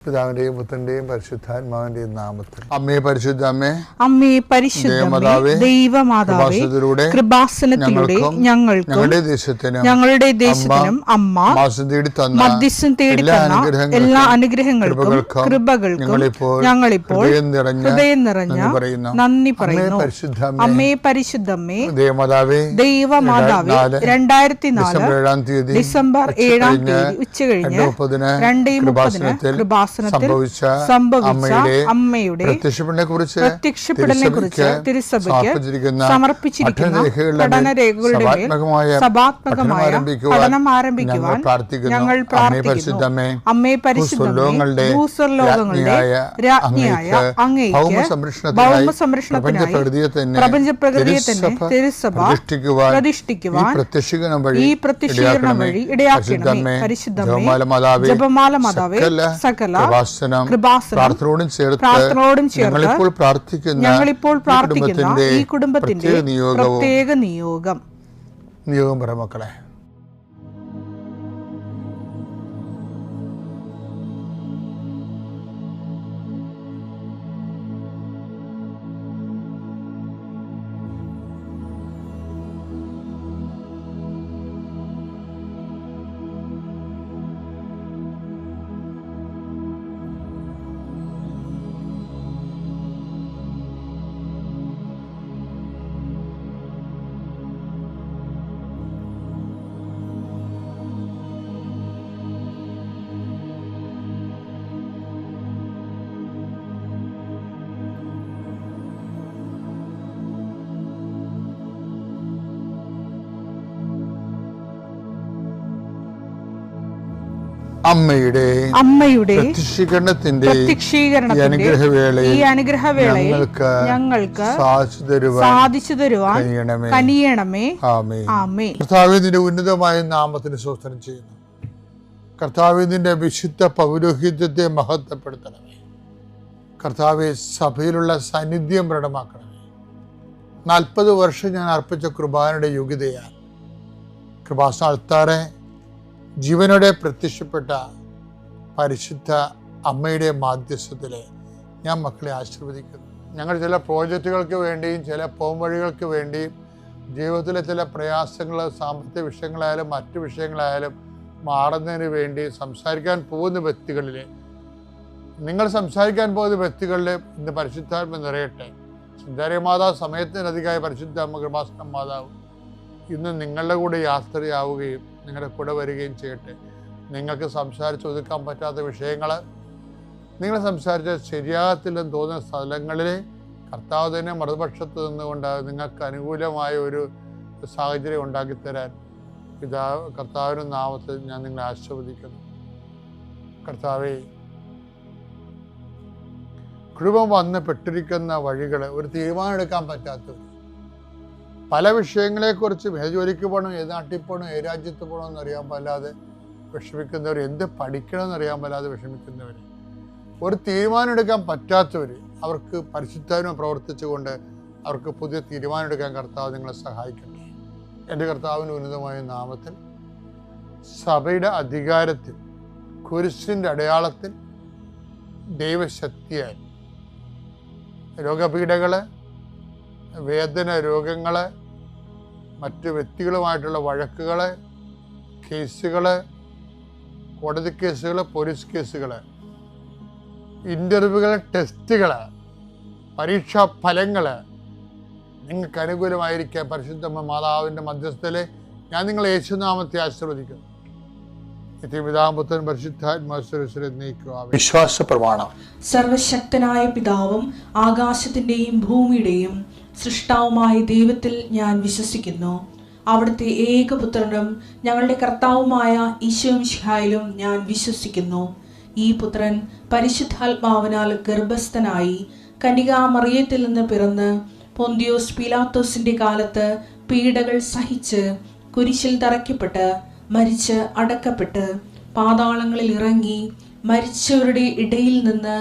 പിതാവിന്റെയും പുത്രന്റെയും പരിശുദ്ധാത്മാവിന്റെയും നാമത്തിൽ. അമ്മേ പരിശുദ്ധ അമ്മേ, അമ്മേ പരിശുദ്ധ ദൈവമാതാവേ, കൃപാസനത്തിലൂടെ ഞങ്ങൾക്കും ഞങ്ങളുടെ ദേശത്തിനും അമ്മ മധ്യസ്ഥം തേടി തന്ന എല്ലാ അനുഗ്രഹങ്ങൾക്കും കൃപകൾക്കും ഞങ്ങളിപ്പോൾ ഹൃദയം നിറഞ്ഞ നന്ദി പറയുന്നു. അമ്മേ പരിശുദ്ധമ്മേ, ദൈവമാതാവേ, 2004 ഡിസംബർ 7 ഉച്ചകഴിഞ്ഞ് 2:30 കൃപാസനത്തിൽ സംഭവിച്ച അമ്മയുടെ പ്രത്യക്ഷപ്പെടലിനെക്കുറിച്ച് തിരുസഭയ്ക്ക് സമർപ്പിച്ചിരിക്കുന്ന പഠനരേഖകളുടെ മേൽ സഭാത്മകമായ പഠനം ആരംഭിക്കുവാൻ ഞങ്ങൾ പ്രാർത്ഥിക്കുന്നു. അമ്മേ പരിശുദ്ധമേ, ഭൂസ്വർലോകങ്ങളുടെ രാജ്ഞിയായ അങ്ങേയ്ക്ക് ഭൗമസംരക്ഷണത്തിനായി പ്രപഞ്ചപ്രകൃതിയെ തന്നെ തിരുസഭ പ്രതിഷ്ഠിക്കുവാൻ ഈ പ്രത്യക്ഷീകരണം വഴി ഇടയാക്കണമേ. പരിശുദ്ധമേ, ജപമാല മാതാവേ, സകല കൃപാസനം പ്രാർത്ഥനയോടും ചേർത്ത് ഞങ്ങളിപ്പോൾ പ്രാർത്ഥിക്കുന്ന ഈ കുടുംബത്തിന്റെ പ്രത്യേക നിയോഗം മക്കളെ. അമ്മയുടെ പ്രത്യക്ഷീകരണത്തിന്റെ ഈ അനുഗ്രഹവേളയിൽ ഞങ്ങൾക്ക് സാധിച്ചു തരുവാൻ കനിയണമേ. ആമേൻ. കർത്താവേ, നിന്റെ ഉന്നതമായ നാമത്തിന് സ്തോത്രം ചെയ്യുന്നു. കർത്താവേ, നിന്റെ വിശുദ്ധ പൗരോഹിത്യത്തെ മഹത്വപ്പെടുത്തണമേ. കർത്താവേ, സഭയിലുള്ള സാന്നിധ്യം പ്രകടമാക്കണമേ. 40 വർഷം ഞാൻ അർപ്പിച്ച കൃപാനയുടെ യോഗ്യതയാൽ കൃപാസ്ഥാനത്താറെ ജീവനോടെ പ്രത്യക്ഷപ്പെട്ട പരിശുദ്ധ അമ്മയുടെ മാധ്യസ്ഥത്തിലെ ഞാൻ മക്കളെ ആശീർവദിക്കുന്നു. ഞങ്ങൾ ചില പ്രോജക്റ്റുകൾക്ക് വേണ്ടിയും ചില പോംവഴികൾക്ക് വേണ്ടിയും ജീവിതത്തിലെ ചില പ്രയാസങ്ങൾ, സാമ്പത്തിക വിഷയങ്ങളായാലും മറ്റു വിഷയങ്ങളായാലും മാറുന്നതിന് വേണ്ടി സംസാരിക്കാൻ പോകുന്ന വ്യക്തികളിൽ, നിങ്ങൾ സംസാരിക്കാൻ പോകുന്ന വ്യക്തികളിൽ ഇന്ന് പരിശുദ്ധാത്മ നിറയട്ടെ. സുന്ദരി മാതാവ് സമയത്തിനധികമായ പരിശുദ്ധ അമ്മ കൃപാസന മാതാവ് ഇന്ന് നിങ്ങളുടെ കൂടെ യാത്രയാവുകയും നിങ്ങളുടെ കൂടെ വരികയും ചെയ്യട്ടെ. നിങ്ങൾക്ക് സംസാരിച്ച് ഒതുക്കാൻ പറ്റാത്ത വിഷയങ്ങൾ, നിങ്ങൾ സംസാരിച്ച ശരിയാകത്തില്ലെന്ന് തോന്നുന്ന സ്ഥലങ്ങളിൽ കർത്താവ് തന്നെ മറുപക്ഷത്ത് നിന്നുകൊണ്ട് നിങ്ങൾക്ക് അനുകൂലമായ ഒരു സാഹചര്യം ഉണ്ടാക്കിത്തരാൻ കർത്താവിൻ്റെ നാമത്തിൽ ഞാൻ നിങ്ങളെ ആശീർവദിക്കുന്നു. കർത്താവേ, കുടുംബം വന്ന് പെട്ടിരിക്കുന്ന വഴികൾ, ഒരു തീരുമാനം എടുക്കാൻ പറ്റാത്തവർ, പല വിഷയങ്ങളെക്കുറിച്ച് ഏത് ജോലിക്ക് പോകണം, ഏത് നാട്ടിൽ പോകണം, ഏത് രാജ്യത്ത് പോകണമെന്ന് അറിയാൻ പാടില്ലാതെ വിഷമിക്കുന്നവർ, എന്ത് പഠിക്കണമെന്ന് അറിയാൻ പാടില്ലാതെ വിഷമിക്കുന്നവർ, ഒരു തീരുമാനം എടുക്കാൻ പറ്റാത്തവർ, അവർക്ക് പരിശുദ്ധാത്മ പ്രവർത്തിച്ചുകൊണ്ട് അവർക്ക് പുതിയ തീരുമാനം എടുക്കാൻ കർത്താവ് നിങ്ങളെ സഹായിക്കട്ടെ. എൻ്റെ കർത്താവിൻ്റെ ഉന്നതമായ നാമത്തിൽ സഭയുടെ അധികാരത്തിൽ, കുരിശിൻ്റെ അടയാളത്തിൽ, ദൈവശക്തിയാൽ രോഗപീഠകൾ, വേദന രോഗങ്ങൾ, മറ്റ് വ്യക്തികളുമായിട്ടുള്ള വഴക്കുകൾ, കേസുകൾ, കോടതി കേസുകൾ, പോലീസ് കേസുകൾ, ഇൻ്റർവ്യൂകൾ, ടെസ്റ്റുകൾ, പരീക്ഷാ ഫലങ്ങൾ നിങ്ങൾക്ക് അനുകൂലമായിരിക്കാൻ പരിശുദ്ധ മാതാവിൻ്റെ മധ്യസ്ഥയിൽ ഞാൻ നിങ്ങളെ യേശുനാമത്തെ ആശീർവദിക്കുന്നു. വിശ്വാസ പ്രമാണം. സർവശക്തനായ പിതാവും ആകാശത്തിന്റെയും ഭൂമിയുടെയും സൃഷ്ടാവുമായ ദൈവത്തിൽ ഞാൻ വിശ്വസിക്കുന്നു. അവിടുത്തെ ഏകപുത്രനും ഞങ്ങളുടെ കർത്താവുമായ ഈശോ മിശിഹായിലും ഞാൻ വിശ്വസിക്കുന്നു. ഈ പുത്രൻ പരിശുദ്ധാത്മാവിനാൽ ഗർഭസ്ഥനായി കന്യകാമറിയത്തിൽ നിന്ന് പിറന്ന് പൊന്തിയോസ് പീലാത്തോസിന്റെ കാലത്ത് പീഡകൾ സഹിച്ച് കുരിശിൽ തറയ്ക്കപ്പെട്ട് മരിച്ച് അടക്കപ്പെട്ട് പാതാളങ്ങളിൽ ഇറങ്ങി മരിച്ചവരുടെ ഇടയിൽ നിന്ന്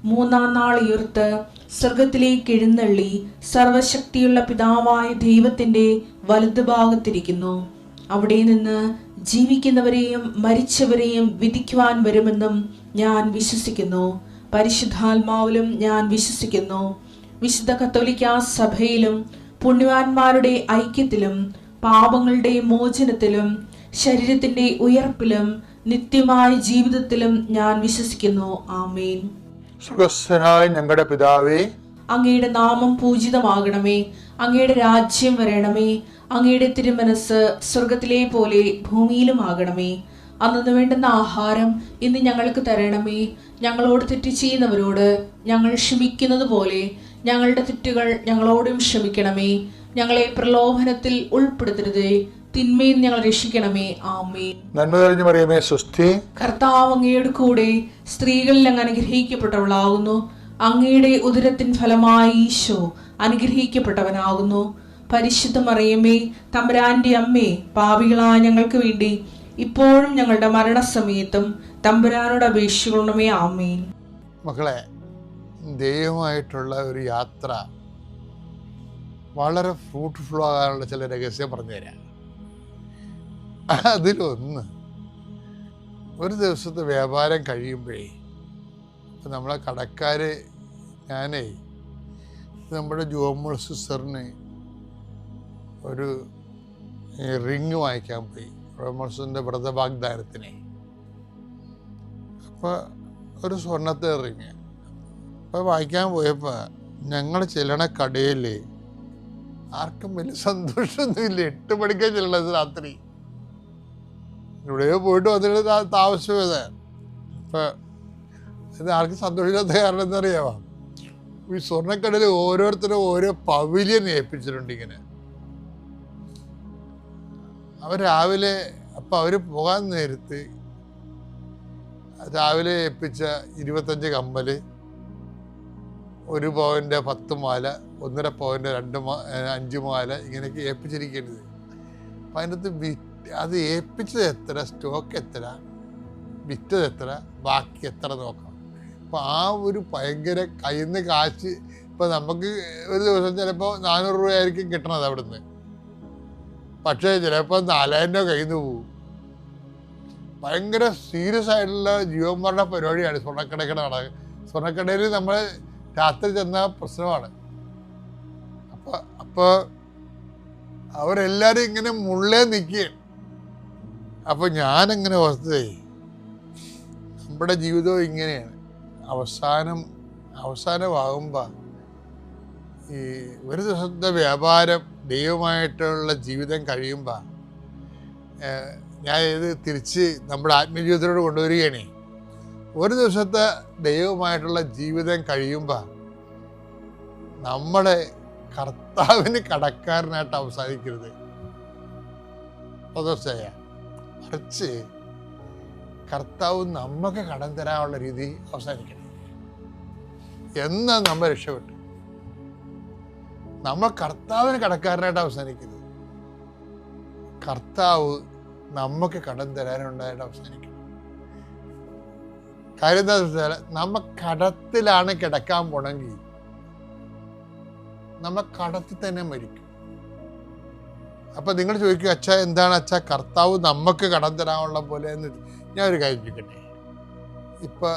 3-ാം നാൾ ഉയർത്ത് സ്വർഗത്തിലേക്ക് എഴുന്നള്ളി സർവശക്തിയുള്ള പിതാവായ ദൈവത്തിന്റെ വലതുഭാഗത്തിരിക്കുന്നു. അവിടെ നിന്ന് ജീവിക്കുന്നവരെയും മരിച്ചവരെയും വിധിക്കുവാൻ വരുമെന്നും ഞാൻ വിശ്വസിക്കുന്നു. പരിശുദ്ധാത്മാവിലും ഞാൻ വിശ്വസിക്കുന്നു. വിശുദ്ധ കത്തോലിക്കാ സഭയിലും പുണ്യവാന്മാരുടെ ഐക്യത്തിലും പാപങ്ങളുടെ മോചനത്തിലും ശരീരത്തിന്റെ ഉയർപ്പിലും നിത്യമായ ജീവിതത്തിലും ഞാൻ വിശ്വസിക്കുന്നു. ആമേൻ. സുഖസ്ഥനായ ഞങ്ങളുടെ പിതാവേ, അങ്ങയുടെ നാമം പൂജിതമാകണമേ. അങ്ങയുടെ രാജ്യം വരണമേ. അങ്ങയുടെ തിരുമനസ് സ്വർഗത്തിലെ പോലെ ഭൂമിയിലുമാകണമേ. അന്നു വേണ്ടുന്ന ആഹാരം ഇന്ന് ഞങ്ങൾക്ക് തരണമേ. ഞങ്ങളോട് തെറ്റ് ചെയ്യുന്നവരോട് ഞങ്ങൾ ക്ഷമിക്കുന്നത് പോലെ ഞങ്ങളുടെ തെറ്റുകൾ ഞങ്ങളോടും ക്ഷമിക്കണമേ. ഞങ്ങളെ പ്രലോഭനത്തിൽ ഉൾപ്പെടുത്തരുതേ, തിന്മയിൽ ഞങ്ങൾ രക്ഷിക്കണമേ. ആമേൻ. നന്മ തെളിഞ്ഞു മറിയമേ, സ്വസ്തി. കർത്താവ് അങ്ങയുടെ കൂടെ സ്ത്രീകളിൽ അങ്ങ് അനുഗ്രഹിക്കപ്പെട്ടവളാകുന്നു. അങ്ങയുടെ ഉദരത്തിൻ ഫലമായി ഈശോ അനുഗ്രഹിക്കപ്പെട്ടവനാകുന്നു. പരിശുദ്ധ മറിയമേ, തമ്പുരാന്റെ അമ്മേ, പാപികളായ ഞങ്ങൾക്ക് വേണ്ടി ഇപ്പോഴും ഞങ്ങളുടെ മരണസമയത്തും തമ്പുരാനോട് അപേക്ഷിക്കണമേ. ആമേൻ. മക്കളെ, ദൈവമായിട്ടുള്ള ഒരു യാത്ര വളരെ ഫ്രൂട്ട്ഫുൾ ആകാനുള്ള ചില രഹസ്യം പറഞ്ഞു തരാം. അതിലൊന്ന്, ഒരു ദിവസത്തെ വ്യാപാരം കഴിയുമ്പോഴേ ഇപ്പം നമ്മളെ കടക്കാർ, ഞാനേ നമ്മുടെ ജോമോൾ സിസ്റ്ററിന് ഒരു റിങ് വാങ്ങിക്കാൻ പോയി, ജോമോൾസിൻ്റെ വ്രതവാഗ്ദാനത്തിനെ. അപ്പോൾ ഒരു സ്വർണ്ണത്തെ റിങ് അപ്പോൾ വാങ്ങിക്കാൻ പോയപ്പോൾ ഞങ്ങൾ ചെല്ലണ കടയിൽ ആർക്കും വലിയ സന്തോഷമൊന്നുമില്ല. 8 മണിക്കാണ് ചെല്ലണത് രാത്രി. ഇവിടെയോ പോയിട്ട് വന്നിട്ട് താമസിച്ചത്. അപ്പം ഇത് ആർക്കും സന്തോഷമില്ലാത്ത കാരണം എന്താണെന്നറിയാമോ? ഈ സ്വർണ്ണക്കടയിൽ ഓരോരുത്തരും ഓരോ പവിലിയൻ ഏൽപ്പിച്ചിട്ടുണ്ട്. ഇങ്ങനെ അവർ രാവിലെ, അപ്പം അവർ പോകാൻ നേരത്ത് രാവിലെ ഏൽപ്പിച്ച 25 കമ്മൽ, 1 പവൻ്റെ 10 മാല, 1.5 പവൻ്റെ 5 മാല, ഇങ്ങനെയൊക്കെ ഏൽപ്പിച്ചിരിക്കുന്നത്. അപ്പം അതിനകത്ത് അത് ഏൽപ്പിച്ചത് എത്ര, സ്റ്റോക്ക് എത്ര, വിറ്റത് എത്ര, ബാക്കി എത്ര നോക്കണം. അപ്പം ആ ഒരു ഭയങ്കര കയ്യിൽ നിന്ന് കാശ്, ഇപ്പം നമുക്ക് ഒരു ദിവസം ചിലപ്പോൾ 400 രൂപയായിരിക്കും കിട്ടണത് അവിടുന്ന്. പക്ഷേ ചിലപ്പോൾ 4000 രൂപ കയ്യിൽ നിന്ന് പോകും. ഭയങ്കര സീരിയസ് ആയിട്ടുള്ള ജീവന്മാരുടെ പരിപാടിയാണ് സ്വർണ്ണക്കടയുടെ നടക്കുക. സ്വർണ്ണക്കടയിൽ നമ്മൾ രാത്രി ചെന്ന പ്രശ്നമാണ്. അപ്പോൾ അവരെല്ലാവരും ഇങ്ങനെ മുള്ളേ നിൽക്കുകയും. അപ്പോൾ ഞാനെങ്ങനെ ഓർത്തതേ, നമ്മുടെ ജീവിതവും ഇങ്ങനെയാണ്. അവസാനമാകുമ്പോൾ ഈ ഒരു ദിവസത്തെ വ്യാപാരം ദൈവമായിട്ടുള്ള ജീവിതം കഴിയുമ്പോൾ ഞാൻ ഇത് തിരിച്ച് നമ്മുടെ ആത്മജീവിതത്തിലോട് കൊണ്ടുവരികയാണേ. ഒരു ദിവസത്തെ ദൈവമായിട്ടുള്ള ജീവിതം കഴിയുമ്പോൾ നമ്മുടെ കർത്താവിന് കടക്കാരനായിട്ട് അവസാനിക്കരുത്. മറിച്ച് കർത്താവ് നമുക്ക് കടം തരാനുള്ള രീതി അവസാനിക്കണം. എന്നാ നമ്മൾ രക്ഷപ്പെട്ടു. നമ്മൾ കർത്താവിന് കടക്കാരനായിട്ട് അവസാനിക്കരുത്. കർത്താവ് നമുക്ക് കടം തരാനുണ്ടായിട്ട് അവസാനിക്കണം. കാര്യം എന്താ വെച്ചാൽ, നമ്മ കടത്തിലാണ് കിടക്കാൻ പോണെങ്കിൽ നമ്മ കടത്തിൽ തന്നെ മരിക്കും. അപ്പം നിങ്ങൾ ചോദിക്കും, അച്ഛാ എന്താണ് അച്ഛാ കർത്താവ് നമുക്ക് കടം തരാനുള്ള പോലെ എന്ന്. ഞാൻ ഒരു കാര്യം ചോദിക്കട്ടെ. ഇപ്പം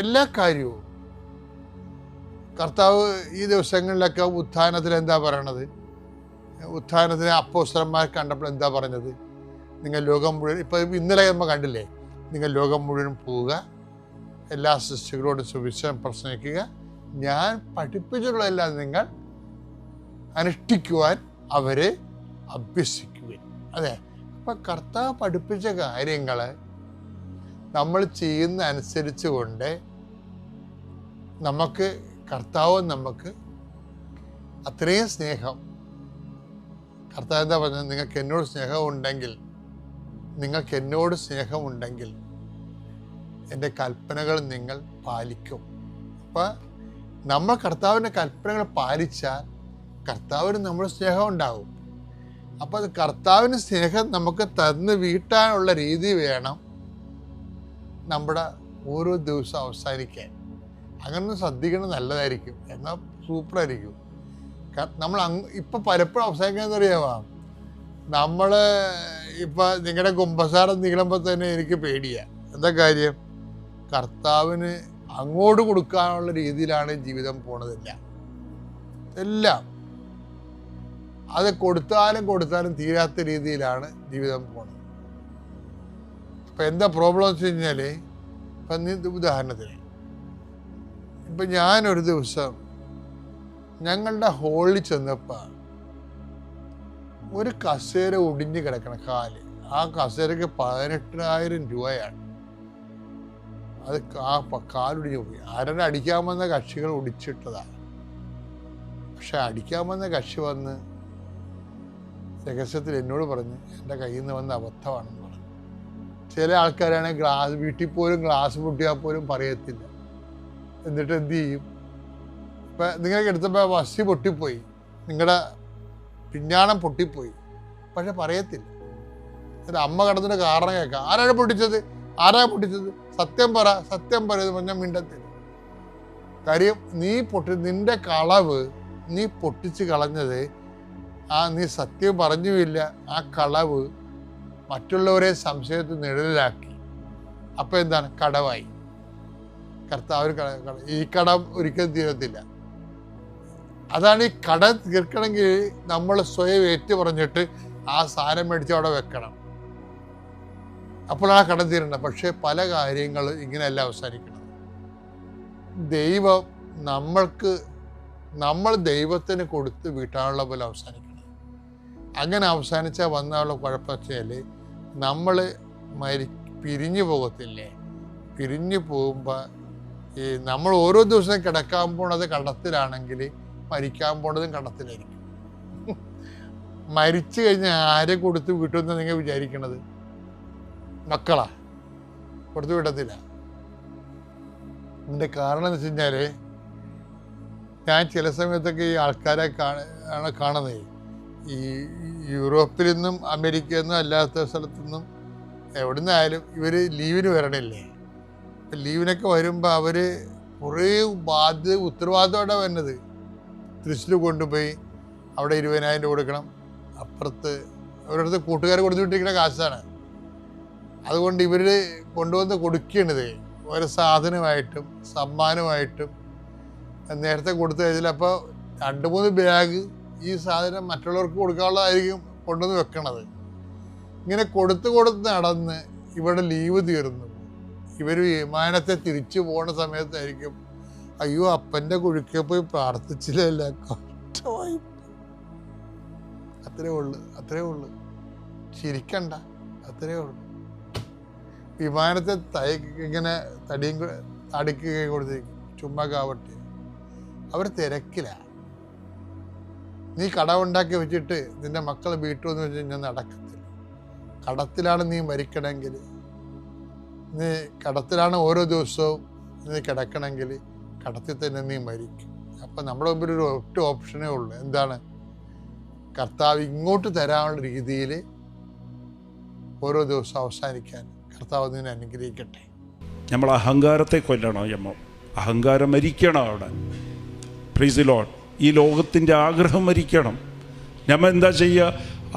എല്ലാ കാര്യവും കർത്താവ് ഈ ദിവസങ്ങളിലൊക്കെ ഉത്ഥാനത്തിൽ എന്താ പറയണത്? ഉത്ഥാനത്തിന് അപ്പോസ്തലന്മാർ കണ്ടപ്പോൾ എന്താ പറഞ്ഞത്? നിങ്ങൾ ലോകം മുഴുവൻ, ഇപ്പം ഇന്നലെ നമ്മൾ കണ്ടില്ലേ, നിങ്ങൾ ലോകം മുഴുവൻ പോവുക, എല്ലാ സൃഷ്ടികളോടും സുവിശേഷം പ്രസംഗിക്കുക, ഞാൻ പഠിപ്പിച്ചിട്ടുള്ളതെല്ലാം നിങ്ങൾ അനുഷ്ഠിക്കുവാൻ അവരെ അഭ്യസിക്കുവാൻ. അതെ, അപ്പം കർത്താവ് പഠിപ്പിച്ച കാര്യങ്ങൾ നമ്മൾ ചെയ്യുന്ന അനുസരിച്ച് കൊണ്ട് നമുക്ക് കർത്താവ് നമുക്ക് അത്രയും സ്നേഹം. കർത്താവ് എന്താ പറഞ്ഞത്? നിങ്ങൾക്ക് എന്നോട് സ്നേഹമുണ്ടെങ്കിൽ എൻ്റെ കൽപ്പനകൾ നിങ്ങൾ പാലിക്കും. അപ്പം നമ്മൾ കർത്താവിൻ്റെ കൽപ്പനകൾ പാലിച്ചാൽ കർത്താവിന് നമ്മുടെ സ്നേഹം ഉണ്ടാകും. അപ്പോൾ അത് കർത്താവിന് സ്നേഹം നമുക്ക് തന്ന് വീട്ടാനുള്ള രീതി വേണം നമ്മുടെ ഓരോ ദിവസം അവസാനിക്കാൻ. അങ്ങനെ ശ്രദ്ധിക്കണം, നല്ലതായിരിക്കും. എന്നാൽ സൂപ്പറായിരിക്കും. നമ്മൾ ഇപ്പം പലപ്പോഴും അവസാനിക്കാമെന്ന് അറിയാമോ? നമ്മൾ ഇപ്പം നിങ്ങളുടെ കുമ്പസാരം നീളുമ്പോൾ തന്നെ എനിക്ക് പേടിയാണ്. എന്താ കാര്യം? കർത്താവിന് അങ്ങോട്ട് കൊടുക്കാനുള്ള രീതിയിലാണ് ജീവിതം പോണതില്ല. എല്ലാം അത് കൊടുത്താലും തീരാത്ത രീതിയിലാണ് ജീവിതം പോണത്. അപ്പം എന്താ പ്രോബ്ലം വെച്ച് കഴിഞ്ഞാൽ, ഇപ്പം ഉദാഹരണത്തിന് ഇപ്പം ഞാനൊരു ദിവസം ഞങ്ങളുടെ ഹോളിൽ ചെന്നപ്പോൾ ഒരു കസേര ഒടിഞ്ഞ് കിടക്കണം, കാല്. ആ കസേരയ്ക്ക് 18,000 രൂപയാണ്. അത് കാലൊടിഞ്ഞു പോയി. ആരുടെ അടിക്കാൻ വന്ന കക്ഷികൾ ഒടിച്ചിട്ടതാണ്. പക്ഷെ അടിക്കാൻ വന്ന കക്ഷി വന്ന് രഹസ്യത്തിൽ എന്നോട് പറഞ്ഞു, എൻ്റെ കയ്യിൽ നിന്ന് വന്ന അബദ്ധമാണെന്ന് പറഞ്ഞു. ചില ആൾക്കാരാണെങ്കിൽ വീട്ടിൽ പോലും ഗ്ലാസ് പൊട്ടിയാൽ പോലും പറയത്തില്ല. എന്നിട്ട് എന്ത് ചെയ്യും? ഇപ്പം നിങ്ങൾക്ക് എടുത്തപ്പോൾ വസി പൊട്ടിപ്പോയി, നിങ്ങളുടെ പിഞ്ഞാണം പൊട്ടിപ്പോയി, പക്ഷെ പറയത്തില്ല. എന്നിട്ട് അമ്മ കടന്നിട്ട് കാരണം കേൾക്കാം, ആരാ പൊട്ടിച്ചത്, സത്യം പറ എന്ന് പറഞ്ഞാൽ മിണ്ടത്തില്ല. കാര്യം നിന്റെ കളവ് നീ പൊട്ടിച്ച് കളഞ്ഞത്, നീ സത്യം പറഞ്ഞുമില്ല, ആ കളവ് മറ്റുള്ളവരെ സംശയത്തിൽ നിഴലാക്കി. അപ്പം എന്താണ്? കടവായി. കർത്താവ് ഈ കടം ഒരിക്കലും തീരത്തില്ല. അതാണ് ഈ കടം തീർക്കണമെങ്കിൽ നമ്മൾ സ്വയം ഏറ്റു പറഞ്ഞിട്ട് ആ സാധനം മേടിച്ച് അവിടെ വെക്കണം. അപ്പോഴാണ് കടം തീരേണ്ടത്. പക്ഷേ പല കാര്യങ്ങളും ഇങ്ങനെയല്ല അവസാനിക്കണം. ദൈവം നമ്മൾ ദൈവത്തിന് കൊടുത്ത് വീട്ടാനുള്ള പോലെ അവസാനിക്കണം. അങ്ങനെ അവസാനിച്ചാൽ വന്നുള്ള കുഴപ്പം വെച്ചാൽ നമ്മൾ പിരിഞ്ഞു പോകത്തില്ലേ? പിരിഞ്ഞു പോകുമ്പോൾ നമ്മൾ ഓരോ ദിവസം കിടക്കാൻ പോണത് കടത്തിലാണെങ്കിൽ മരിക്കാൻ പോണതും കടത്തിലായിരിക്കും. മരിച്ചു കഴിഞ്ഞാൽ ആരെ കൊടുത്ത് വിട്ടുമെന്ന് നിങ്ങൾ വിചാരിക്കണത്? മക്കളാ? കൊടുത്തു വിടത്തില്ല. ഇതിൻ്റെ കാരണം എന്ന് വെച്ച് കഴിഞ്ഞാൽ, ഞാൻ ചില സമയത്തൊക്കെ ഈ ആൾക്കാരെ കാണുന്നത് ഈ യൂറോപ്പിൽ നിന്നും അമേരിക്കയിൽ നിന്നും അല്ലാത്ത സ്ഥലത്തു നിന്നും എവിടെ നിന്നായാലും ഇവർ ലീവിന് വരണില്ലേ? ലീവിനൊക്കെ വരുമ്പോൾ അവർ കുറേ ഉത്തരവാദിത്തത്തോടെ വരുന്നത്. തൃശ്ശൂർ കൊണ്ടുപോയി അവിടെ 20,000 രൂപ കൊടുക്കണം. അപ്പുറത്ത് അവരടുത്ത് കൂട്ടുകാർ കൊടുത്തുവിട്ടിരിക്കുന്ന കാശാണ്. അതുകൊണ്ട് ഇവർ കൊണ്ടുവന്ന് കൊടുക്കണത് ഓരോ സാധനമായിട്ടും സമ്മാനമായിട്ടും നേരത്തെ കൊടുത്തു കഴിഞ്ഞാൽ അപ്പോൾ 2-3 ബാഗ് ഈ സാധനം മറ്റുള്ളവർക്ക് കൊടുക്കാനുള്ളതായിരിക്കും കൊണ്ടുവന്ന് വെക്കണത്. ഇങ്ങനെ കൊടുത്ത് നടന്ന് ഇവിടെ ലീവ് തീർന്നു. ഇവർ വിമാനത്തെ തിരിച്ചു പോണ സമയത്തായിരിക്കും, അയ്യോ അപ്പൻ്റെ കുഴുക്കെ പോയി പ്രാർത്ഥിച്ചില്ല, കഷ്ടമായി. അത്രേ ഉള്ളു. ചിരിക്കണ്ട, അത്രേ ഉള്ളു. വിമാനത്തെ ഇങ്ങനെ തടിയും തടിക്കുകയും കൊടുത്തേക്കും, ചുമ്മാ കാവട്ടെ. അവർ തിരക്കിലാണ്. നീ കടമുണ്ടാക്കി വെച്ചിട്ട് നിന്റെ മക്കളെ വീട്ടു എന്ന് വെച്ച് കഴിഞ്ഞാൽ നടക്കത്തില്ല. കടത്തിലാണ് നീ മരിക്കണമെങ്കിൽ, നീ കടത്തിലാണ് ഓരോ ദിവസവും നീ കിടക്കണമെങ്കിൽ കടത്തിൽ തന്നെ നീ മരിക്കും. അപ്പം നമ്മുടെ മുമ്പിൽ ഒരു ഒറ്റ ഓപ്ഷനേ ഉള്ളൂ. എന്താണ്? കർത്താവ് ഇങ്ങോട്ട് തരാനുള്ള രീതിയിൽ ഓരോ ദിവസം അവസാനിക്കാൻ കർത്താവ് നിന്നെ അനുഗ്രഹിക്കട്ടെ. നമ്മൾ അഹങ്കാരത്തെ കൊല്ലണം. അഹങ്കാരം മരിക്കണം അവിടെ. Price the Lord. ഈ ലോകത്തിൻ്റെ ആഗ്രഹം മരിക്കണം. നമ്മൾ എന്താ ചെയ്യുക?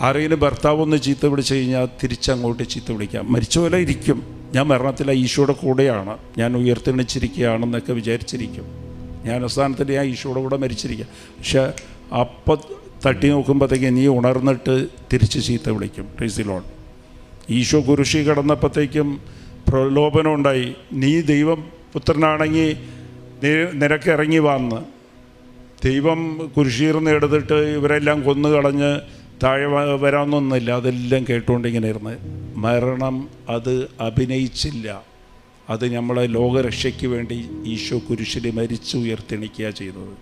ആരെങ്കിലും ഭർത്താവ് ഒന്ന് ചീത്ത വിളിച്ചു കഴിഞ്ഞാൽ തിരിച്ചങ്ങോട്ട് ചീത്ത വിളിക്കാം. മരിച്ച പോലെ ഇരിക്കും. ഞാൻ മരണത്തിലെ ഈശോയുടെ കൂടെയാണ്, ഞാൻ ഉയർത്തെണിച്ചിരിക്കുകയാണെന്നൊക്കെ വിചാരിച്ചിരിക്കും. ഞാൻ അവസാനത്തിൽ ഞാൻ ഈശോയുടെ കൂടെ മരിച്ചിരിക്കുക. പക്ഷെ അപ്പം തട്ടി നോക്കുമ്പോഴത്തേക്ക് നീ ഉണർന്നിട്ട് തിരിച്ച് ചീത്ത വിളിക്കും. Price the Lord. ഈശോ കുരിശിൽ കിടന്നപ്പോഴത്തേക്കും പ്രലോഭനം ഉണ്ടായി, നീ ദൈവം പുത്രനാണെങ്കിൽ നിനക്ക് ഇറങ്ങി വന്ന്. ദൈവം കുരിശീർന്ന് എടുത്തിട്ട് ഇവരെല്ലാം കൊന്നു കളഞ്ഞ് താഴെ വരാമെന്നൊന്നുമില്ല. അതെല്ലാം കേട്ടുകൊണ്ടിങ്ങനെ ഇരുന്ന് മരണം അത് അഭിനയിച്ചില്ല. അത് നമ്മളെ ലോകരക്ഷയ്ക്ക് വേണ്ടി ഈശോ കുരിശിൽ മരിച്ചു ഉയർത്തെണിക്കുക ചെയ്തത്.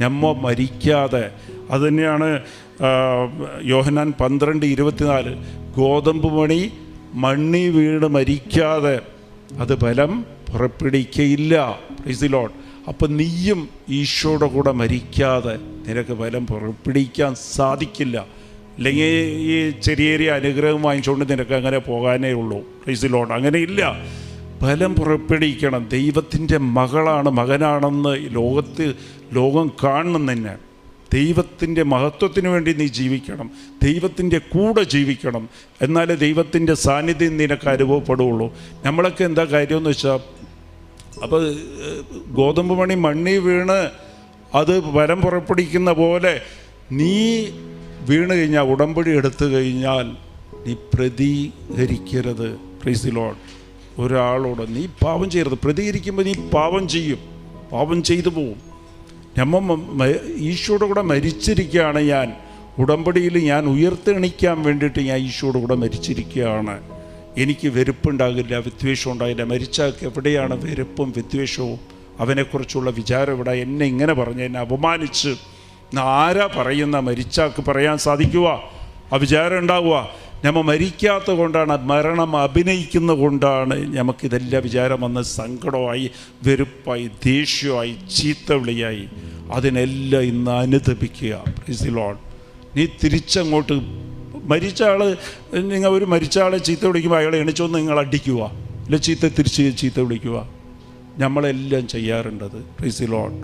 നമ്മ മരിക്കാതെ, അത് തന്നെയാണ് യോഹന്നാൻ 12:24, ഗോതമ്പ് മണി മണ്ണി വീണ് മരിക്കാതെ അത് ഫലം പുറപ്പെടുവിക്കയില്ല. Price the Lord. അപ്പം നീയും ഈശോയുടെ കൂടെ മരിക്കാതെ നിനക്ക് ഫലം പുറപ്പെടുവിക്കാൻ സാധിക്കില്ല. അല്ലെങ്കിൽ ഈ ചെറിയ അനുഗ്രഹം വാങ്ങിച്ചുകൊണ്ട് നിനക്ക് അങ്ങനെ പോകാനേ ഉള്ളൂ. Price the Lord. അങ്ങനെ ഇല്ല. ഫലം പുറപ്പെടുവിക്കണം. ദൈവത്തിൻ്റെ മകളാണ്, മകനാണെന്ന് ലോകം കാണണം. തന്നെ ദൈവത്തിൻ്റെ മഹത്വത്തിന് വേണ്ടി നീ ജീവിക്കണം, ദൈവത്തിൻ്റെ കൂടെ ജീവിക്കണം. എന്നാലേ ദൈവത്തിൻ്റെ സാന്നിധ്യം നിനക്ക് അനുഭവപ്പെടുകയുള്ളൂ. നമ്മളൊക്കെ എന്താ കാര്യമെന്ന് വെച്ചാൽ, അപ്പോൾ ഗോതമ്പ് മണി മണ്ണി വീണ് അത് ഫലം പുറപ്പെടുവിക്കുന്ന പോലെ നീ വീണ് കഴിഞ്ഞാൽ, ഉടമ്പടി എടുത്തു കഴിഞ്ഞാൽ നീ പ്രതികരിക്കരുത്. Price the Lord. ഒരാളോട് നീ പാപം ചെയ്യരുത്. പ്രതികരിക്കുമ്പോൾ നീ പാപം ചെയ്യും, പാപം ചെയ്തു പോവും. ഈശോയുടെ കൂടെ മരിച്ചിരിക്കുകയാണ് ഞാൻ. ഉടമ്പടിയിൽ ഞാൻ ഉയർത്തെണിക്കാൻ വേണ്ടിയിട്ട് ഞാൻ ഈശോയുടെ കൂടെ മരിച്ചിരിക്കുകയാണ്. എനിക്ക് വെറുപ്പുണ്ടാകില്ല, വിദ്വേഷം ഉണ്ടാകില്ല. മരിച്ചാൾക്ക് എവിടെയാണ് വെറുപ്പും വിദ്വേഷവും? അവനെക്കുറിച്ചുള്ള വിചാരം ഇവിടെ? എന്നെ ഇങ്ങനെ പറഞ്ഞ് എന്നെ അപമാനിച്ച് ആരാ പറയുന്ന? മരിച്ചാൾക്ക് പറയാൻ സാധിക്കുക? ആ വിചാരം ഉണ്ടാവുക? നമ്മൾ മരിക്കാത്ത കൊണ്ടാണ്, മരണം അഭിനയിക്കുന്ന കൊണ്ടാണ് നമുക്കിതെല്ലാം വിചാരം വന്ന് സങ്കടമായി, വെറുപ്പായി, ദേഷ്യമായി, ചീത്തവിളിയായി. അതിനെല്ലാം ഇന്ന് അനുതപിക്കുക. Price the Lord. നീ തിരിച്ചങ്ങോട്ട് മരിച്ച ആൾ, നിങ്ങൾ ഒരു മരിച്ച ആളെ ചീത്ത വിളിക്കുമ്പോൾ അയാളെ എണിച്ചൊന്ന് നിങ്ങൾ അടിക്കുക, അല്ല തിരിച്ച് ചീത്ത വിളിക്കുക. നമ്മളെല്ലാം ചെയ്യാറുണ്ടത്. Praise the Lord.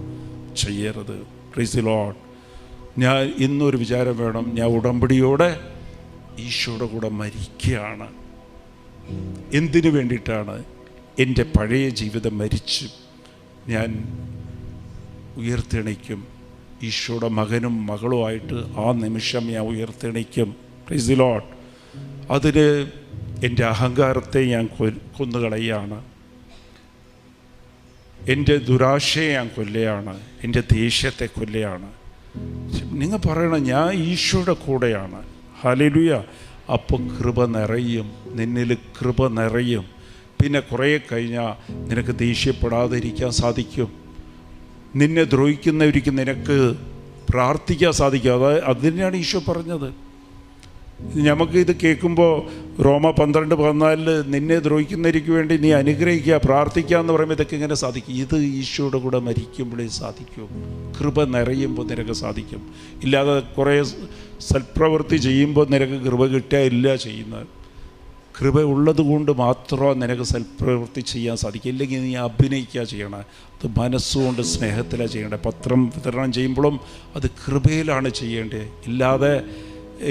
ചെയ്യരുത്. Praise the Lord. ഞാൻ ഇന്നൊരു വിചാരം വേണം, ഞാൻ ഉടമ്പടിയോടെ ഈശോയുടെ കൂടെ മരിക്കുകയാണ്. എന്തിനു വേണ്ടിയിട്ടാണ്? എൻ്റെ പഴയ ജീവിതം മരിച്ച് ഞാൻ ഉയർത്തെണിക്കും. ഈശോയുടെ മകനും മകളുമായിട്ട് ആ നിമിഷം ഞാൻ ഉയർത്തെണിക്കും. Price the Lord. അതിന് എൻ്റെ അഹങ്കാരത്തെ ഞാൻ കൊന്നുകളയാണ്, എൻ്റെ ദുരാശയെ ഞാൻ കൊല്ലുകയാണ്, എൻ്റെ ദേഷ്യത്തെ കൊല്ലുകയാണ്. നിങ്ങൾ പറയണം ഞാൻ ഈശോയുടെ കൂടെയാണ്. ഹല്ലേലൂയ. അപ്പോൾ കൃപ നിറയും, നിന്നിൽ കൃപ നിറയും. പിന്നെ കുറേ കഴിഞ്ഞാൽ നിനക്ക് ദേഷ്യപ്പെടാതിരിക്കാൻ സാധിക്കും. നിന്നെ ദ്രോഹിക്കുന്നവർക്ക് നിനക്ക് പ്രാർത്ഥിക്കാൻ സാധിക്കും. അതിനാണ് ഈശോ പറഞ്ഞത്. നമുക്കിത് കേൾക്കുമ്പോൾ റോമ 12:14 നിന്നെ ദ്രോഹിക്കുന്നവർക്ക് വേണ്ടി നീ അനുഗ്രഹിക്കുക, പ്രാർത്ഥിക്കുക എന്ന് പറയുമ്പോൾ ഇതൊക്കെ ഇങ്ങനെ സാധിക്കും. ഇത് ഈശോയുടെ കൂടെ മരിക്കുമ്പോഴേ സാധിക്കും. കൃപ നിറയുമ്പോൾ നിനക്ക് സാധിക്കും. ഇല്ലാതെ കുറേ സൽപ്രവൃത്തി ചെയ്യുമ്പോൾ നിനക്ക് കൃപ കിട്ടുകയില്ല ചെയ്യുന്നത്. കൃപ ഉള്ളത് കൊണ്ട് മാത്രമേ നിനക്ക് സൽപ്രവൃത്തി ചെയ്യാൻ സാധിക്കും. ഇല്ലെങ്കിൽ നീ അഭിനയിക്കുക ചെയ്യണം. അത് മനസ്സുകൊണ്ട് സ്നേഹത്തിലാണ് ചെയ്യേണ്ടത്. പത്രം വിതരണം ചെയ്യുമ്പോഴും അത് കൃപയിലാണ് ചെയ്യേണ്ടത്. ഇല്ലാതെ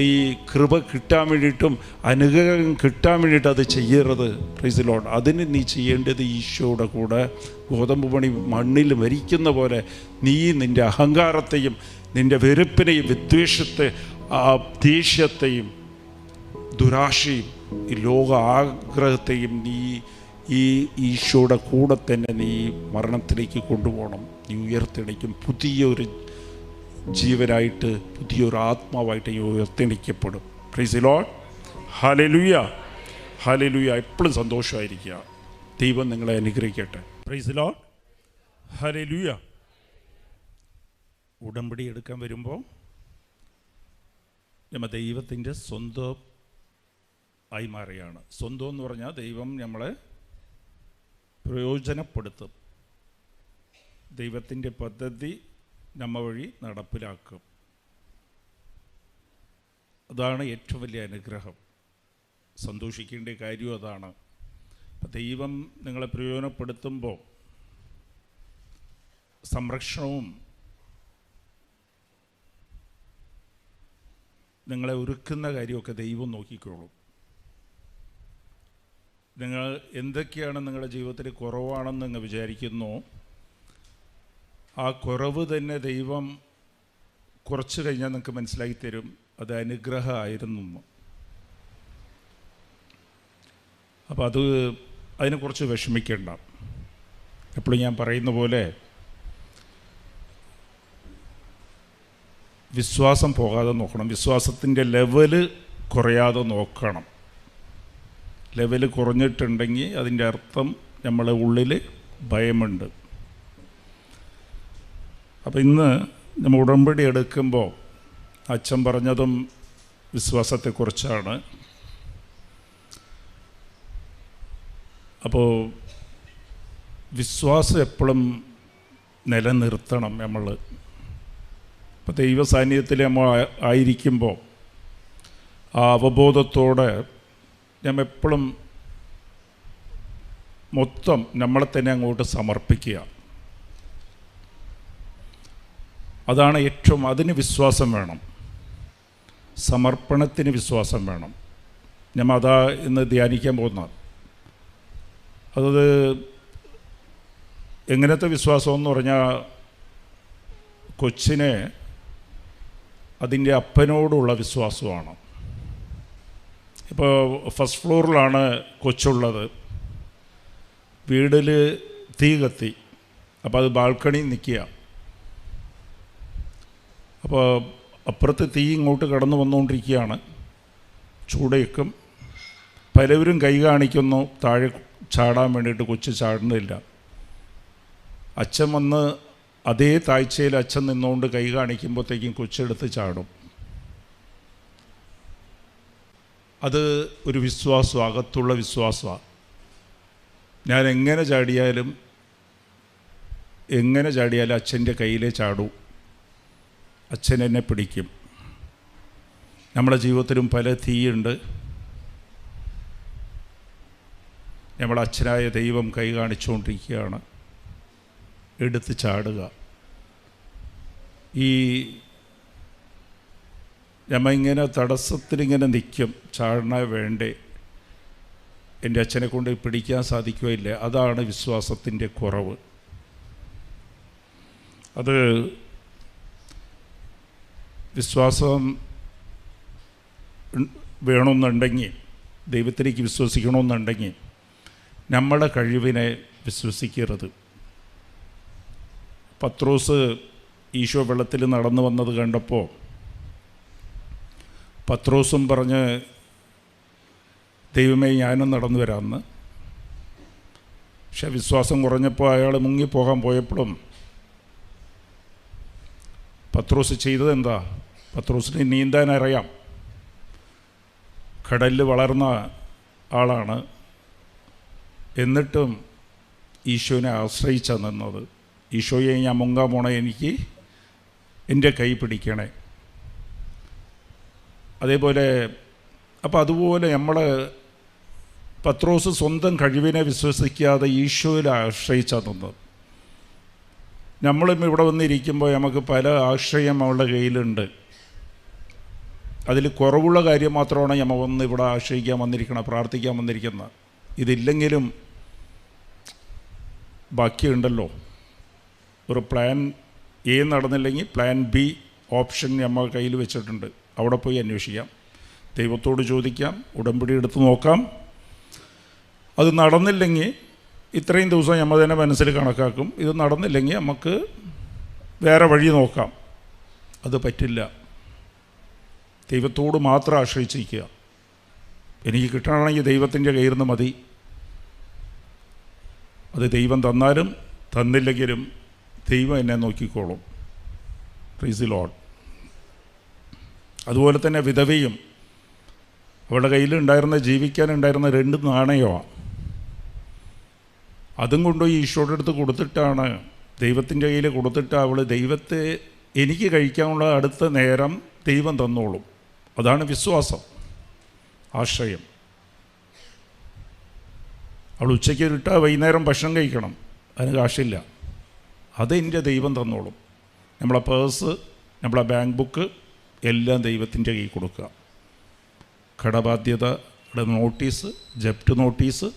ഈ കൃപ കിട്ടാൻ വേണ്ടിയിട്ടും അനുഗ്രഹം കിട്ടാൻ വേണ്ടിയിട്ട് അത് ചെയ്യരുത്. Praise the Lord. അതിന് നീ ചെയ്യേണ്ടത് ഈശോയുടെ കൂടെ ഗോതമ്പ് മണി മണ്ണിൽ മരിക്കുന്ന പോലെ നീ നിൻ്റെ അഹങ്കാരത്തെയും നിൻ്റെ വെറുപ്പിനെയും വിദ്വേഷത്തെ ദേഷ്യത്തെയും ദുരാശയും ഈ ലോക ആഗ്രഹത്തെയും നീ ഈ ഈശോയുടെ കൂടെ തന്നെ നീ മരണത്തിലേക്ക് കൊണ്ടുപോകണം. നീ ഉയർത്തെണിക്കും. പുതിയൊരു ജീവനായിട്ട്, പുതിയൊരു ആത്മാവായിട്ട് ഉയർത്തെണിക്കപ്പെടും. Praise the Lord. Hallelujah. Hallelujah. എപ്പോഴും സന്തോഷമായിരിക്കുക. ദൈവം നിങ്ങളെ അനുഗ്രഹിക്കട്ടെ. Praise the Lord. ഹല്ലേലൂയ. ഉടമ്പടി എടുക്കാൻ വരുമ്പോൾ നമ്മൾ ദൈവത്തിൻ്റെ സ്വന്തം ആയി മാറുകയാണ്. സ്വന്തം എന്ന് പറഞ്ഞാൽ ദൈവം നമ്മളെ പ്രയോജനപ്പെടുത്തും. ദൈവത്തിൻ്റെ പദ്ധതി നമ്മ വഴി നടപ്പിലാക്കും. അതാണ് ഏറ്റവും വലിയ അനുഗ്രഹം. സന്തോഷിക്കേണ്ട കാര്യവും അതാണ്. അപ്പം ദൈവം നിങ്ങളെ പ്രയോജനപ്പെടുത്തുമ്പോൾ സംരക്ഷണവും നിങ്ങളെ ഒരുക്കുന്ന കാര്യമൊക്കെ ദൈവം നോക്കിക്കോളും. നിങ്ങൾ എന്തൊക്കെയാണ് നിങ്ങളുടെ ജീവിതത്തിൽ കുറവാണെന്ന് നിങ്ങൾ വിചാരിക്കുന്നു, ആ കുറവ് തന്നെ ദൈവം കുറച്ച് കഴിഞ്ഞാൽ നിങ്ങൾക്ക് മനസ്സിലാക്കി തരും അത് അനുഗ്രഹമായിരുന്നു. അപ്പോൾ അതിനെക്കുറിച്ച് വിഷമിക്കേണ്ട. എപ്പോഴും ഞാൻ പറയുന്ന പോലെ വിശ്വാസം പോകാതെ നോക്കണം. വിശ്വാസത്തിൻ്റെ ലെവല് കുറയാതെ നോക്കണം. ലെവല് കുറഞ്ഞിട്ടുണ്ടെങ്കിൽ അതിൻ്റെ അർത്ഥം നമ്മളെ ഉള്ളിൽ ഭയമുണ്ട്. അപ്പോൾ ഇന്ന് നമ്മൾ ഉടമ്പടി എടുക്കുമ്പോൾ അച്ഛൻ പറഞ്ഞതും വിശ്വാസത്തെക്കുറിച്ചാണ്. അപ്പോൾ വിശ്വാസം എപ്പോഴും നിലനിർത്തണം നമ്മൾ. അപ്പോൾ ദൈവ സാന്നിധ്യത്തിൽ നമ്മൾ ആയിരിക്കുമ്പോൾ ആ അവബോധത്തോടെ നമ്മൾ എപ്പോഴും മൊത്തം നമ്മളെ തന്നെ അങ്ങോട്ട് സമർപ്പിക്കുക. അതാണ് ഏറ്റവും, അതിന് വിശ്വാസം വേണം, സമർപ്പണത്തിന് വിശ്വാസം വേണം. ഞാൻ അതാ ഇന്ന് ധ്യാനിക്കാൻ പോകുന്നത്. അത് എങ്ങനത്തെ വിശ്വാസം എന്ന് പറഞ്ഞാൽ, കൊച്ചിനെ അതിൻ്റെ അപ്പനോടുള്ള വിശ്വാസമാണ്. ഇപ്പോൾ ഫസ്റ്റ് ഫ്ലോറിലാണ് കൊച്ചുള്ളത്, വീട്ടിൽ തീ കത്തി, അപ്പോൾ അത് ബാൽക്കണിയിൽ നിൽക്കുക. അപ്പോൾ അപ്പുറത്ത് തീ ഇങ്ങോട്ട് കടന്നു വന്നുകൊണ്ടിരിക്കുകയാണ്, ചൂടേക്കും. പലവരും കൈ കാണിക്കുന്നു താഴെ ചാടാൻ വേണ്ടിയിട്ട്, കൊച്ചു ചാടുന്നില്ല. അച്ഛൻ വന്ന് അതേ താഴ്ചയിൽ അച്ഛൻ നിന്നുകൊണ്ട് കൈ കാണിക്കുമ്പോഴത്തേക്കും കൊച്ചെടുത്ത് ചാടും. അത് ഒരു വിശ്വാസം, അകത്തുള്ള വിശ്വാസമാണ്. ഞാൻ എങ്ങനെ ചാടിയാലും അച്ഛൻ്റെ കയ്യിലേ ചാടൂ, അച്ഛൻ എന്നെ പിടിക്കും. നമ്മുടെ ജീവിതത്തിലും പല തീയുണ്ട്. നമ്മുടെ അച്ഛനായ ദൈവം കൈ കാണിച്ചുകൊണ്ടിരിക്കുകയാണ്, എടുത്ത് ചാടുക. ഈ നമ്മ ഇങ്ങനെ തടസ്സത്തിലിങ്ങനെ നിൽക്കും, ചാടണ വേണ്ടേ, എൻ്റെ അച്ഛനെ കൊണ്ട് പിടിക്കാൻ സാധിക്കുകയില്ല. അതാണ് വിശ്വാസത്തിൻ്റെ കുറവ്. അത് വിശ്വാസം വേണമെന്നുണ്ടെങ്കിൽ, ദൈവത്തിലേക്ക് വിശ്വസിക്കണമെന്നുണ്ടെങ്കിൽ നമ്മുടെ കഴിവിനെ വിശ്വസിക്കരുത്. പത്രോസ് ഈശോ വെള്ളത്തിൽ നടന്നു വന്നത് കണ്ടപ്പോൾ പത്രോസും പറഞ്ഞ്, ദൈവമേ ഞാനും നടന്നു വരാമെന്ന്. പക്ഷെ വിശ്വാസം കുറഞ്ഞപ്പോൾ അയാൾ മുങ്ങിപ്പോകാൻ പോയപ്പോഴും പത്രോസ് ചെയ്തതെന്താ? പത്രോസിന് നീന്താൻ അറിയാം, കടലിൽ വളർന്ന ആളാണ്. എന്നിട്ടും ഈശോനെ ആശ്രയിച്ചാണ് നിന്നത്. ഈശോയെ, ഞാൻ മുങ്ങാൻ പോണേ, എനിക്ക് എൻ്റെ കൈ പിടിക്കണേ. അതേപോലെ അതുപോലെ നമ്മളെ പത്രോസ് സ്വന്തം കഴിവിനെ വിശ്വസിക്കാതെ ഈശോയിൽ ആശ്രയിച്ചാണ് നിന്നത്. നമ്മളും ഇവിടെ വന്നിരിക്കുമ്പോൾ നമുക്ക് പല ആശ്രയം അവളുടെ കയ്യിലുണ്ട്. അതിൽ കുറവുള്ള കാര്യം മാത്രമാണ് നമ്മൾ വന്ന് ഇവിടെ ആശ്രയിക്കാൻ വന്നിരിക്കണം, പ്രാർത്ഥിക്കാൻ വന്നിരിക്കുന്നത്. ഇതില്ലെങ്കിലും ബാക്കിയുണ്ടല്ലോ. ഒരു പ്ലാൻ എ നടന്നില്ലെങ്കിൽ പ്ലാൻ ബി ഓപ്ഷൻ നമ്മൾ കയ്യിൽ വെച്ചിട്ടുണ്ട്. അവിടെ പോയി അന്വേഷിക്കാം, ദൈവത്തോട് ചോദിക്കാം, ഉടമ്പടി എടുത്ത് നോക്കാം. അത് നടന്നില്ലെങ്കിൽ ഇത്രയും ദിവസം നമ്മൾ തന്നെ മനസ്സിൽ കണക്കാക്കും. ഇത് നടന്നില്ലെങ്കിൽ നമുക്ക് വേറെ വഴി നോക്കാം. അത് പറ്റില്ല. ദൈവത്തോട് മാത്രം ആശ്രയിച്ചിരിക്കുക. എനിക്ക് കിട്ടണമെങ്കിൽ ദൈവത്തിൻ്റെ കയ്യിൽ നിന്ന് മതി. അത് ദൈവം തന്നാലും തന്നില്ലെങ്കിലും ദൈവം എന്നെ നോക്കിക്കോളും. Price the Lord. അതുപോലെ തന്നെ വിധവയും, അവളുടെ കയ്യിലുണ്ടായിരുന്ന, ജീവിക്കാനുണ്ടായിരുന്ന 2 നാണയമാണ്. അതും കൊണ്ടുപോയി ഈശോയുടെ അടുത്ത് കൊടുത്തിട്ടാണ്, ദൈവത്തിൻ്റെ കയ്യിൽ കൊടുത്തിട്ട് അവൾ ദൈവത്തെ, എനിക്ക് കഴിക്കാനുള്ള അടുത്ത നേരം ദൈവം തന്നോളും. അതാണ് വിശ്വാസം, ആശ്രയം. അവൾ ഉച്ചയ്ക്ക് ഇട്ടാൽ വൈകുന്നേരം ഭക്ഷണം കഴിക്കണം, അതിന് കാശില്ല, അതെൻ്റെ ദൈവം തന്നോളും. നമ്മളെ പേഴ്സ്, നമ്മളെ ബാങ്ക് ബുക്ക് എല്ലാം ദൈവത്തിൻ്റെ കയ്യിൽ കൊടുക്കുക. കടബാധ്യതയുടെ നോട്ടീസ്, ജപ്റ്റ് നോട്ടീസ്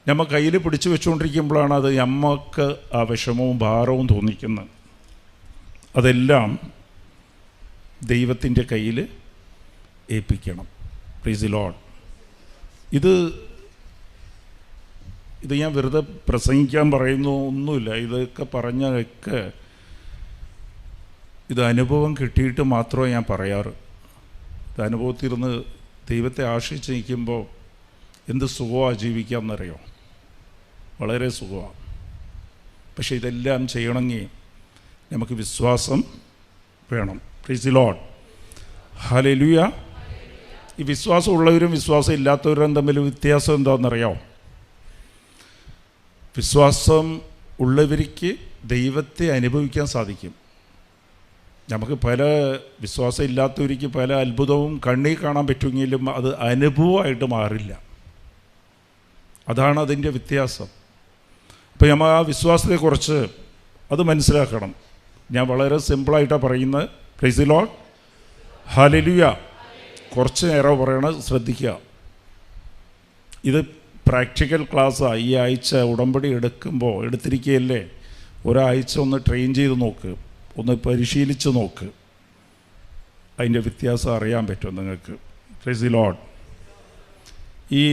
നമ്മൾ കയ്യിൽ പിടിച്ചു വെച്ചുകൊണ്ടിരിക്കുമ്പോഴാണ് അത് നമുക്ക് ആ വിഷമവും ഭാരവും തോന്നിക്കുന്നത്. അതെല്ലാം ദൈവത്തിൻ്റെ കയ്യിൽ ഏൽപ്പിക്കണം. Price the Lord. ഇത് ഞാൻ വെറുതെ പ്രസംഗിക്കാൻ പറയുന്നു ഒന്നുമില്ല. ഇതൊക്കെ പറഞ്ഞൊക്കെ ഇത് അനുഭവം കിട്ടിയിട്ട് മാത്രമേ ഞാൻ പറയാറ്. ഇത് അനുഭവത്തിരുന്ന് ദൈവത്തെ ആശ്രയിച്ച് നിൽക്കുമ്പോൾ എന്ത് സുഖമാണ് ജീവിക്കാമെന്നറിയോ? വളരെ സുഖമാണ്. പക്ഷേ ഇതെല്ലാം ചെയ്യണമെങ്കിൽ നമുക്ക് വിശ്വാസം വേണം. Price the Lord. ഹല്ലേലൂയ. ഈ വിശ്വാസം ഉള്ളവരും വിശ്വാസം ഇല്ലാത്തവരും തമ്മിൽ വ്യത്യാസം എന്താണെന്നറിയാമോ? വിശ്വാസം ഉള്ളവർക്ക് ദൈവത്തെ അനുഭവിക്കാൻ സാധിക്കും. നമുക്ക് പല വിശ്വാസം ഇല്ലാത്തവർക്ക് പല അത്ഭുതവും കണ്ണിൽ കാണാൻ പറ്റുമെങ്കിലും അത് അനുഭവമായിട്ട് മാറില്ല. അതാണ് അതിൻ്റെ വ്യത്യാസം. അപ്പോൾ നമ്മൾ ആ വിശ്വാസത്തെക്കുറിച്ച് അത് മനസ്സിലാക്കണം. ഞാൻ വളരെ സിമ്പിളായിട്ടാണ് പറയുന്നത്. Price the Lord, hallelujah. കുറച്ച് നേരം പറയണത് ശ്രദ്ധിക്കുക. ഇത് പ്രാക്ടിക്കൽ ക്ലാസ്സാണ്. ഈ ആഴ്ച ഉടമ്പടി എടുത്തിരിക്കുകയല്ലേ, ഒരാഴ്ച ഒന്ന് ട്രെയിൻ ചെയ്ത് നോക്ക്, ഒന്ന് പരിശീലിച്ച് നോക്ക്. അതിൻ്റെ വ്യത്യാസം അറിയാൻ പറ്റും നിങ്ങൾക്ക്. Price the Lord. ഈ